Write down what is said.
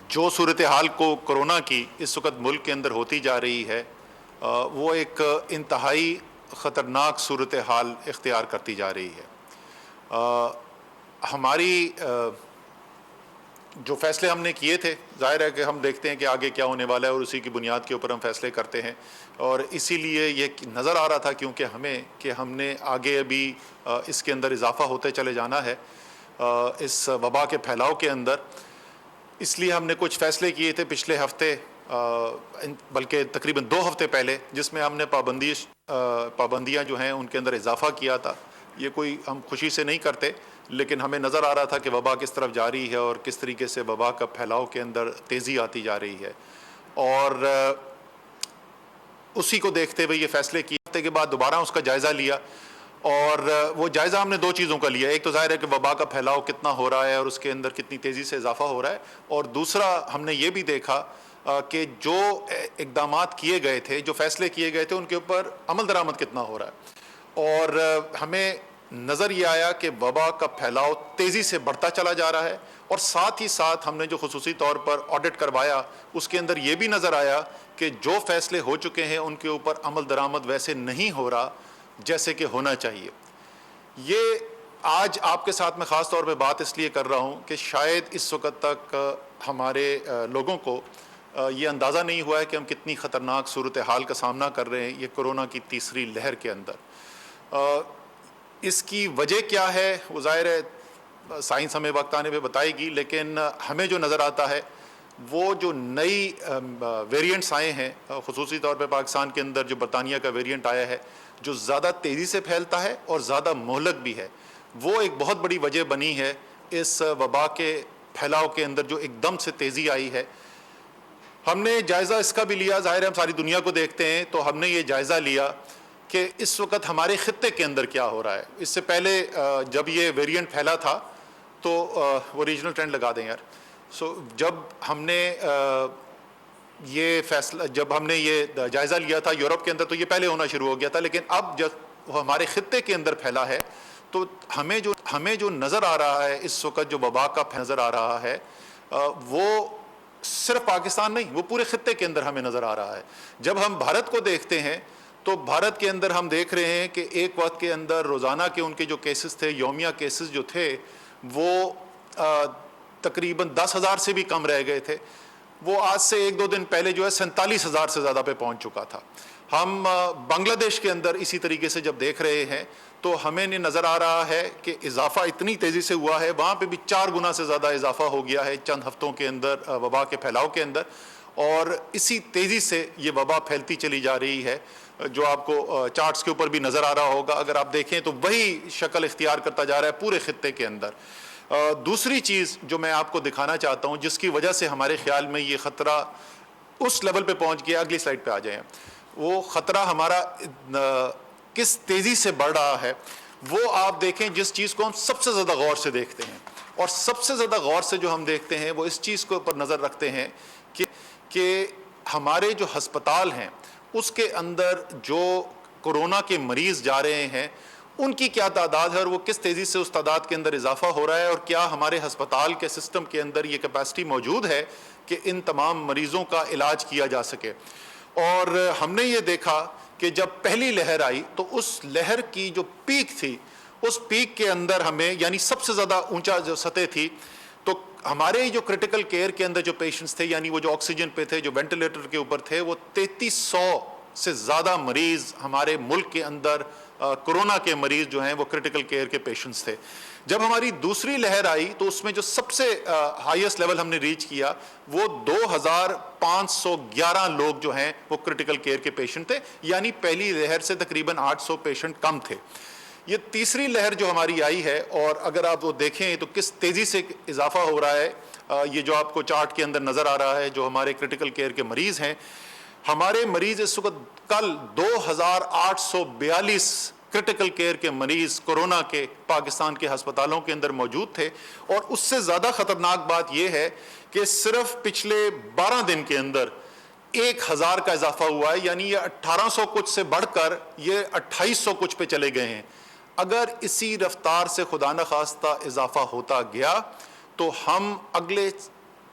جو صورتحال کو کرونا کی اس وقت ملک کے اندر ہوتی جا رہی ہے وہ ایک انتہائی خطرناک صورتحال اختیار کرتی جا رہی ہے۔ ہماری جو فیصلے ہم نے کیے تھے، ظاہر ہے کہ ہم دیکھتے ہیں کہ آگے کیا ہونے والا ہے اور اسی کی بنیاد کے اوپر ہم فیصلے کرتے ہیں، اور اسی لیے یہ نظر آ رہا تھا کیونکہ ہم نے آگے ابھی اس کے اندر اضافہ ہوتے چلے جانا ہے اس وبا کے پھیلاؤ کے اندر، اس لیے ہم نے کچھ فیصلے کیے تھے پچھلے ہفتے، بلکہ تقریباً 2 ہفتے پہلے، جس میں ہم نے پابندیاں جو ہیں ان کے اندر اضافہ کیا تھا۔ یہ کوئی ہم خوشی سے نہیں کرتے، لیکن ہمیں نظر آ رہا تھا کہ وبا کس طرف جاری ہے اور کس طریقے سے وبا کا پھیلاؤ کے اندر تیزی آتی جا رہی ہے، اور اسی کو دیکھتے ہوئے یہ فیصلے کیے۔ ہفتے کے بعد دوبارہ اس کا جائزہ لیا، اور وہ جائزہ ہم نے 2 چیزوں کا لیا۔ ایک تو ظاہر ہے کہ وبا کا پھیلاؤ کتنا ہو رہا ہے اور اس کے اندر کتنی تیزی سے اضافہ ہو رہا ہے، اور دوسرا ہم نے یہ بھی دیکھا کہ جو اقدامات کیے گئے تھے، جو فیصلے کیے گئے تھے، ان کے اوپر عمل درآمد کتنا ہو رہا ہے۔ اور ہمیں نظر یہ آیا کہ وبا کا پھیلاؤ تیزی سے بڑھتا چلا جا رہا ہے، اور ساتھ ہی ساتھ ہم نے جو خصوصی طور پر آڈٹ کروایا اس کے اندر یہ بھی نظر آیا کہ جو فیصلے ہو چکے ہیں ان کے اوپر عمل درآمد ویسے نہیں ہو رہا جیسے کہ ہونا چاہیے۔ یہ آج آپ کے ساتھ میں خاص طور پہ بات اس لیے کر رہا ہوں کہ شاید اس وقت تک ہمارے لوگوں کو یہ اندازہ نہیں ہوا ہے کہ ہم کتنی خطرناک صورتحال کا سامنا کر رہے ہیں یہ کرونا کی تیسری لہر کے اندر۔ اس کی وجہ کیا ہے وہ ظاہر ہے سائنس ہمیں وقت آنے پہ بتائے گی، لیکن ہمیں جو نظر آتا ہے وہ جو نئی ویریئنٹس آئے ہیں، خصوصی طور پہ پاکستان کے اندر جو برطانیہ کا ویریئنٹ آیا ہے جو زیادہ تیزی سے پھیلتا ہے اور زیادہ مہلک بھی ہے، وہ ایک بہت بڑی وجہ بنی ہے اس وبا کے پھیلاؤ کے اندر جو ایک دم سے تیزی آئی ہے۔ ہم نے جائزہ اس کا بھی لیا، ظاہر ہے ہم ساری دنیا کو دیکھتے ہیں تو ہم نے یہ جائزہ لیا کہ اس وقت ہمارے خطے کے اندر کیا ہو رہا ہے۔ اس سے پہلے جب یہ ویریئنٹ پھیلا تھا تو وہ ریجنل ٹرینڈ لگا دیں یار، جب ہم نے یہ جائزہ لیا تھا یورپ کے اندر تو یہ پہلے ہونا شروع ہو گیا تھا، لیکن اب جب وہ ہمارے خطے کے اندر پھیلا ہے تو ہمیں جو نظر آ رہا ہے اس وقت جو وبا کا نظر آ رہا ہے وہ صرف پاکستان نہیں، وہ پورے خطے کے اندر ہمیں نظر آ رہا ہے۔ جب ہم بھارت کو دیکھتے ہیں تو بھارت کے اندر ہم دیکھ رہے ہیں کہ ایک وقت کے اندر روزانہ کے ان کے جو کیسز تھے، یومیہ کیسز جو تھے، وہ تقریباً 10,000 سے بھی کم رہ گئے تھے۔ وہ آج سے 1-2 دن پہلے جو ہے 47,000 سے زیادہ پہ پہنچ چکا تھا۔ ہم بنگلہ دیش کے اندر اسی طریقے سے جب دیکھ رہے ہیں تو ہمیں نظر آ رہا ہے کہ اضافہ اتنی تیزی سے ہوا ہے، وہاں پہ بھی 4 گنا سے زیادہ اضافہ ہو گیا ہے چند ہفتوں کے اندر وبا کے پھیلاؤ کے اندر، اور اسی تیزی سے یہ وبا پھیلتی چلی جا رہی ہے جو آپ کو چارٹس کے اوپر بھی نظر آ رہا ہوگا۔ اگر آپ دیکھیں تو وہی شکل اختیار کرتا جا رہا ہے پورے خطے کے اندر۔ دوسری چیز جو میں آپ کو دکھانا چاہتا ہوں جس کی وجہ سے ہمارے خیال میں یہ خطرہ اس لیول پہ پہنچ گیا، اگلی سلائیڈ پہ آ جائیں، وہ خطرہ ہمارا کس تیزی سے بڑھ رہا ہے، وہ آپ دیکھیں جس چیز کو ہم سب سے زیادہ غور سے دیکھتے ہیں، اور سب سے زیادہ غور سے جو ہم دیکھتے ہیں وہ اس چیز کے اوپر نظر رکھتے ہیں کہ ہمارے جو ہسپتال ہیں اس کے اندر جو کرونا کے مریض جا رہے ہیں ان کی کیا تعداد ہے اور وہ کس تیزی سے اس تعداد کے اندر اضافہ ہو رہا ہے، اور کیا ہمارے ہسپتال کے سسٹم کے اندر یہ کیپیسٹی موجود ہے کہ ان تمام مریضوں کا علاج کیا جا سکے۔ اور ہم نے یہ دیکھا کہ جب پہلی لہر آئی تو اس لہر کی جو پیک تھی، اس پیک کے اندر ہمیں یعنی سب سے زیادہ اونچا جو سطح تھی، تو ہمارے جو کریٹیکل کیئر کے اندر جو پیشنٹس تھے، یعنی وہ جو آکسیجن پہ تھے، جو وینٹیلیٹر کے اوپر تھے، وہ 3300 سے زیادہ مریض ہمارے ملک کے اندر کرونا کے مریض جو ہیں وہ کریٹیکل کیئر کے پیشنٹس تھے۔ جب ہماری دوسری لہر آئی تو اس میں جو سب سے ہائیسٹ لیول ہم نے ریچ کیا وہ 2511 لوگ جو ہیں وہ کریٹیکل کیئر کے پیشنٹ تھے، یعنی پہلی لہر سے تقریباً 800 پیشنٹ کم تھے۔ یہ تیسری لہر جو ہماری آئی ہے، اور اگر آپ وہ دیکھیں تو کس تیزی سے اضافہ ہو رہا ہے، یہ جو آپ کو چارٹ کے اندر نظر آ رہا ہے جو ہمارے کریٹیکل کیئر کے مریض ہیں، ہمارے مریض اس وقت کل 2842 کریٹیکل کیئر کے مریض کرونا کے پاکستان کے ہسپتالوں کے اندر موجود تھے، اور اس سے زیادہ خطرناک بات یہ ہے کہ صرف پچھلے 12 دن کے اندر 1000 کا اضافہ ہوا ہے، یعنی یہ 1800 کچھ سے بڑھ کر یہ 2800 کچھ پہ چلے گئے ہیں۔ اگر اسی رفتار سے خدا نخواستہ اضافہ ہوتا گیا تو ہم اگلے